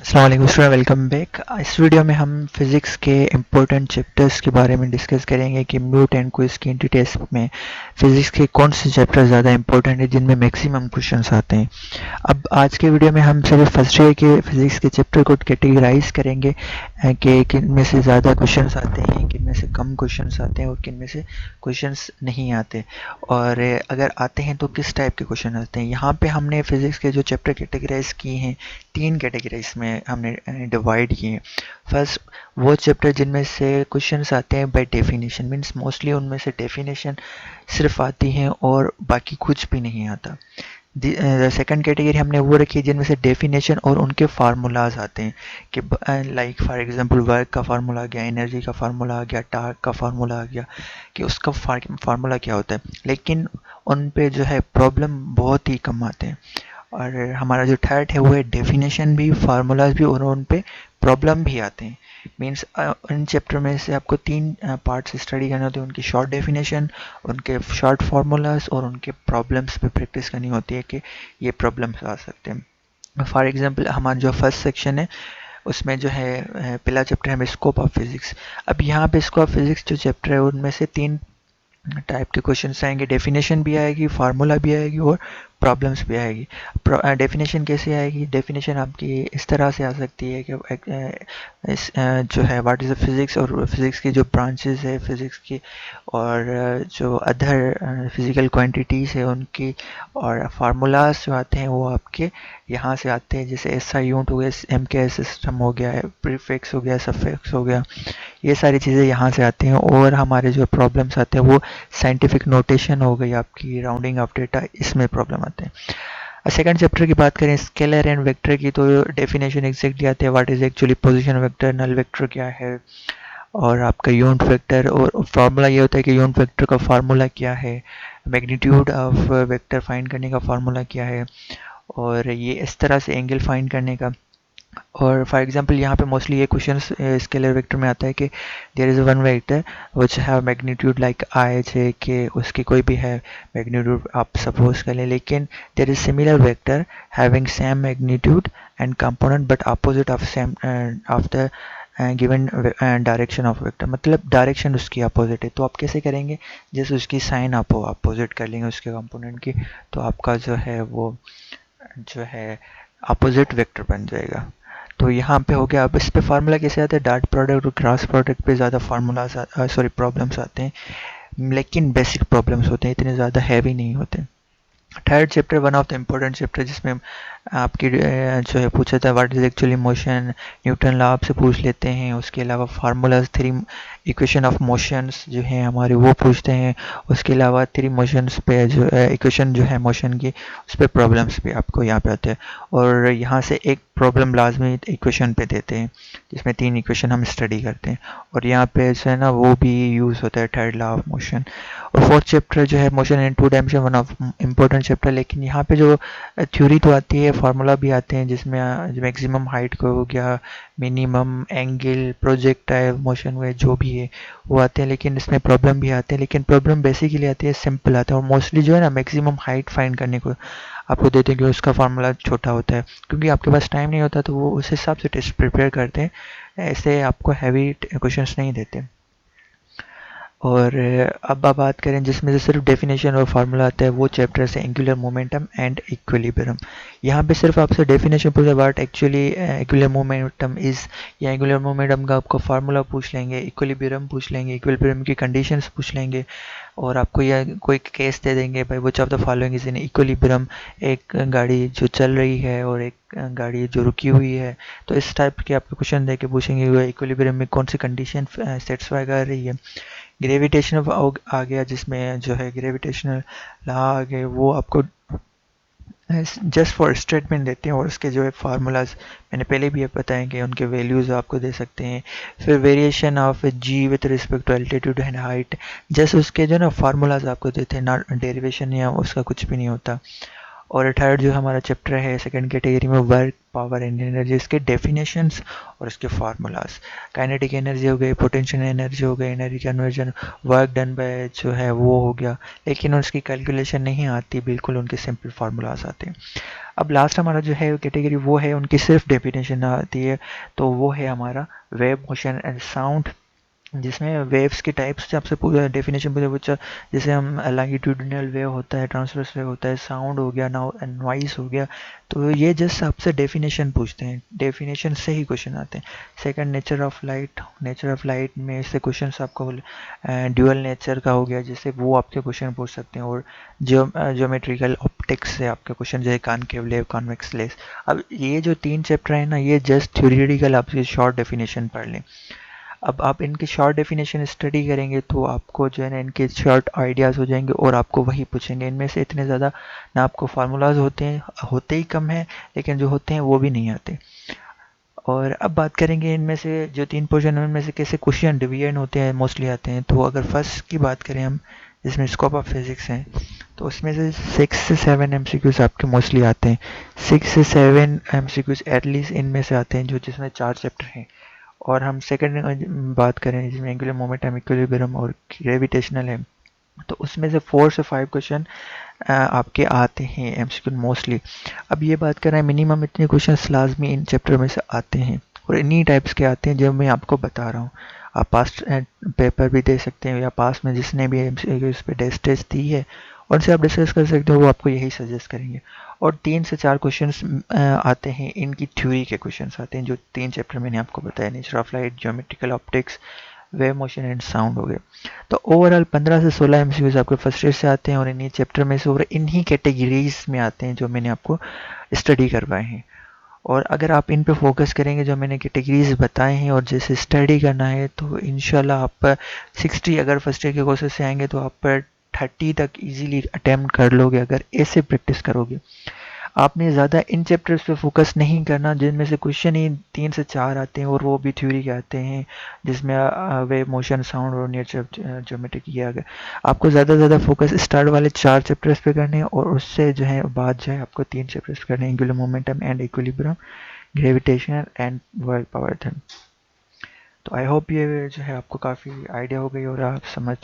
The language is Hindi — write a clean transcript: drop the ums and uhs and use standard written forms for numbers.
अस्सलाम वालेकुम स्टूडेंट, वेलकम बैक। इस वीडियो में हम फिज़िक्स के इम्पोर्टेंट चैप्टर्स के बारे में डिस्कस करेंगे कि म्यूट एंड क्विज की एंटी टेस्ट में फिज़िक्स के कौन से चैप्टर ज़्यादा इंपॉर्टेंट है जिनमें मैक्सिमम क्वेश्चंस आते हैं। अब आज के वीडियो में हम सिर्फ फर्स्ट ईयर के फिज़िक्स के चैप्टर को कैटेगराइज करेंगे कि किन में से ज़्यादा क्वेश्चंस आते हैं, किन में से कम क्वेश्चंस आते हैं और किन में से क्वेश्चंस नहीं आते, और अगर आते हैं तो किस टाइप के क्वेश्चन आते हैं। यहाँ पे हमने फिज़िक्स के जो चैप्टर कैटेगराइज किए हैं, तीन कैटेगरीज में हमने डिवाइड किए हैं। फर्स्ट, वो चैप्टर जिनमें से क्वेश्चंस आते हैं बाय डेफिनेशन, मीन्स मोस्टली उनमें से डेफिनेशन सिर्फ आती हैं और बाकी कुछ भी नहीं आता। सेकंड कैटेगरी हमने वो रखी है जिनमें से डेफिनेशन और उनके फार्मूलाज आते हैं कि लाइक फॉर एग्जांपल वर्क का फार्मूला आ गया, एनर्जी का फार्मूला आ गया, टार्क का फार्मूला आ गया, कि उसका फार्मूला क्या होता है, लेकिन उन पे जो है प्रॉब्लम बहुत ही कम आते हैं। और हमारा जो थर्ड है वो है डेफिनेशन भी, फार्मूलाज भी, और उन पे प्रॉब्लम भी आते हैं। मीन्स इन चैप्टर में से आपको तीन पार्ट्स स्टडी करने होते हैं, उनकी शॉर्ट डेफिनेशन, उनके शॉर्ट फार्मूलाज और उनके प्रॉब्लम्स पे प्रैक्टिस करनी होती है कि ये प्रॉब्लम्स आ सकते हैं। फॉर एग्जांपल हमारा जो फर्स्ट सेक्शन है उसमें जो है पहला चैप्टर है स्कोप ऑफ फिजिक्स। अब यहाँ पे स्कोप ऑफ फिजिक्स जो चैप्टर है उनमें से तीन टाइप के क्वेश्चंस आएंगे, डेफिनेशन भी आएगी, फार्मूला भी आएगी और प्रॉब्लम्स भी आएगी। डेफिनेशन कैसे आएगी? डेफिनेशन आपकी इस तरह से आ सकती है कि जो है व्हाट इज़ द फिज़िक्स, और फिज़िक्स की जो ब्रांचेस है फिज़िक्स की, और जो अदर फिज़िकल क्वांटिटीज़ है उनकी, और फार्मूलाज जो आते हैं वो आपके यहाँ से आते हैं, जैसे एस आई यूनिट हो गया, एम के सिस्टम हो गया, प्रीफिक्स हो गया, सफिक्स हो गया, ये सारी चीज़ें यहाँ से आती हैं। और हमारे जो प्रॉब्लम्स आते हैं वो साइंटिफिक नोटेशन हो गई आपकी, राउंडिंग ऑफ डेटा, इसमें प्रॉब्लम आते हैं। सेकंड चैप्टर की बात करें स्केलर एंड वेक्टर की, तो डेफिनेशन एग्जैक्टली आते हैं, what is actually position vector, null vector क्या है, और आपका यूनिट वेक्टर, और फार्मूला ये होता है कि यूनिट वेक्टर का फार्मूला क्या है, मैग्नीट्यूड ऑफ वेक्टर फाइंड करने का फार्मूला क्या है, और ये इस तरह से एंगल फाइंड करने का। और फॉर एग्जांपल यहाँ पे मोस्टली ये क्वेश्चन स्केलर वेक्टर में आता है कि there is one vector which have magnitude like I है, कि उसकी कोई भी है मैग्नीट्यूड आप सपोज कर लें, लेकिन there is similar vector having same magnitude and component but opposite of same of the given direction of vector, मतलब डायरेक्शन उसकी अपोजिट है। तो आप कैसे करेंगे? जैसे उसकी साइन आप अपोजिट कर लेंगे उसके कंपोनेंट की, तो आपका जो है वो जो है अपोजिट वेक्टर बन जाएगा। तो यहाँ पे हो गया। अब इस पे फार्मूला कैसे आता है? डॉट प्रोडक्ट और क्रॉस प्रोडक्ट पे ज़्यादा फार्मूला सॉरी प्रॉब्लम्स आते हैं, लेकिन बेसिक प्रॉब्लम्स होते हैं, इतने ज़्यादा हैवी नहीं होते। Third chapter one of the important chapter, जिसमें आपकी जो है पूछा था what is actually motion, Newton law आपसे पूछ लेते हैं। उसके अलावा formulas, three equation of motions जो हैं हमारे वो पूछते हैं। उसके अलावा थ्री मोशंस पे जो इक्वेशन जो है मोशन की, उस पर प्रॉब्लम्स भी आपको यहाँ पे आते हैं। और यहाँ से एक प्रॉब्लम लाजमी इक्वेशन पे देते हैं, जिसमें तीन इक्वेशन हम स्टडी करते हैं, और यहाँ पे जो है ना वो भी यूज़ होता है थर्ड लॉ ऑफ मोशन। और फोर्थ चैप्टर जो है motion in two dimension, one of important chapter, लेकिन यहाँ पे जो थ्योरी तो आती है, फार्मूला भी आते हैं, जिसमें मैक्सिमम हाइट को हो गया, मिनिमम एंगल, प्रोजेक्टाइल मोशन हुए, जो भी है वो आते हैं, लेकिन इसमें प्रॉब्लम भी आते हैं। लेकिन प्रॉब्लम बेसिकली आती है, सिंपल आता है, और मोस्टली जो है ना मैक्सिमम हाइट फाइंड करने को आपको देते हैं कि उसका फार्मूला छोटा होता है, क्योंकि आपके पास टाइम नहीं होता, तो वो उस हिसाब से टेस्ट प्रिपेयर करते हैं, ऐसे आपको हैवी क्वेश्चंस नहीं देते। और अब आप बात करें जिसमें से सिर्फ डेफिनेशन और फार्मूला आता है, वो चैप्टर है एंगुलर मोमेंटम एंड इक्विलिब्रियम। यहाँ पे सिर्फ आपसे डेफिनेशन पूछा, what actually angular momentum is, या एंगुलर मोमेंटम का आपको फार्मूला पूछ लेंगे, इक्विलिब्रियम पूछ लेंगे, इक्विलिब्रियम की कंडीशंस पूछ लेंगे, और आपको यह कोई केस दे देंगे, भाई which of the following is in equilibrium, एक गाड़ी जो चल रही है और एक गाड़ी जो रुकी हुई है। तो इस टाइप के आपको क्वेश्चन दे के पूछेंगे इक्विलिब्रियम में कौन सी कंडीशन सेटिस्फाई कर रही है। ग्रेविटेशनल आ गया, जिसमें जो है ग्रेविटेशनल लॉ आ गए, वो आपको जस्ट फॉर स्टेटमेंट देते हैं, और उसके जो है फार्मूलाज मैंने पहले भी बताए कि उनके वैल्यूज़ आपको दे सकते हैं। फिर variation of g with respect to altitude and height, just उसके जो ना फार्मूलाज आपको देते हैं, ना डेरिवेशन या उसका कुछ भी नहीं होता। और थर्ड जो हमारा चैप्टर है सेकंड कैटेगरी में वर्क पावर एंड एनर्जी, इसके डेफिनेशंस और इसके फार्मूलाज। काइनेटिक एनर्जी हो गई, पोटेंशियल एनर्जी हो गई, energy conversion, work done by जो है वो हो गया, लेकिन उसकी कैलकुलेशन नहीं आती, बिल्कुल उनके सिंपल फार्मूलाज आते हैं। अब लास्ट हमारा जो है कैटेगरी वो है उनकी सिर्फ डेफिनेशन आती है, तो वो है हमारा वेव मोशन एंड साउंड, जिसमें वेव्स के टाइप्स से आपसे पूरा डेफिनेशन पूछा। जैसे हम लॉन्गिट्यूडिनल वेव होता है, ट्रांसवर्स वेव होता है, साउंड हो गया, नाउ नॉइस हो गया, तो ये जस्ट आपसे डेफिनेशन पूछते हैं, डेफिनेशन से ही क्वेश्चन आते हैं। Second nature of light, nature of light में से क्वेश्चन आपको ड्यूअल नेचर का हो गया, जैसे वो आपके क्वेश्चन पूछ सकते हैं। और ज्योमेट्रिकल ऑप्टिक्स से आपके क्वेश्चन जो है कॉनकेव लेंस, कॉन्वेक्स लेंस। अब ये जो 3 चैप्टर है ना, ये जस्ट थ्योरेटिकल आपके शॉर्ट डेफिनेशन पढ़ लें। अब आप इनकी शॉर्ट डेफिनेशन स्टडी करेंगे तो आपको जो है ना इनके शॉर्ट आइडियाज़ हो जाएंगे और आपको वही पूछेंगे। इनमें से इतने ज़्यादा ना आपको फार्मूलाज होते हैं, होते ही कम हैं, लेकिन जो होते हैं वो भी नहीं आते। और अब बात करेंगे इनमें से जो 3 पोर्शन है उनमें से कैसे क्वेश्चन डिवीजन होते हैं, मोस्टली आते हैं। तो अगर फर्स्ट की बात करें हम, जिसमें स्कोप ऑफ फिजिक्स है, तो उसमें से 6 से 7 एमसीक्यूज आपके मोस्टली आते हैं। 6 से 7 एमसीक्यूज एटलीस्ट इनमें से आते हैं, जो जिसमें 4 चैप्टर हैं। और हम सेकंड बात करें जिसमें एंगुलर मोमेंटम, इक्विलिब्रियम और ग्रेविटेशनल है, तो उसमें से 4 से 5 क्वेश्चन आपके आते हैं एमसीक्यू मोस्टली। अब ये बात कर रहे हैं मिनिमम इतने क्वेश्चन लाजमी इन चैप्टर में से आते हैं, और इन्हीं टाइप्स के आते हैं जो मैं आपको बता रहा हूँ। आप पास्ट पेपर भी दे सकते हैं, या पास में जिसने भी इस पे टेस्ट दी है उनसे आप डिस्कस कर सकते हो, वो आपको यही सजेस्ट करेंगे। और 3 से 4 क्वेश्चंस आते हैं, इनकी थ्योरी के क्वेश्चंस आते हैं, जो 3 चैप्टर मैंने आपको बताया, nature of light, geometrical optics, wave motion and sound हो गए। तो ओवरऑल 15 से 16 एमसीक्यूज आपके फर्स्ट ईयर से आते हैं, और इन्हीं चैप्टर में से और इन्हीं कैटेगरीज में आते हैं जो मैंने आपको स्टडी करवाए हैं। और अगर आप इन पे फोकस करेंगे जो मैंने कैटेगरीज बताए हैं और जैसे स्टडी करना है, तो इंशाल्लाह आप 60 अगर फर्स्ट ईयर के कोर्सेज से आएंगे तो आप 30 तक इजीली अटेम्प्ट कर लोगे, अगर ऐसे प्रैक्टिस करोगे। आपने ज़्यादा इन चैप्टर्स पे फोकस नहीं करना जिनमें से क्वेश्चन ही 3 से 4 आते हैं, और वो भी थ्योरी के आते हैं, जिसमें वेव मोशन, साउंड और नेचर ज्योमेट्री किया गया। आपको ज़्यादा से ज़्यादा फोकस स्टार्ट वाले 4 चैप्टर्स पे करने हैं, और उससे जो है बाद जो है आपको 3 चैप्टर्स करने हैं, angular momentum and equilibrium, gravitation and world power theory. तो आई होप ये जो है आपको काफ़ी आइडिया हो गई और आप समझ चुके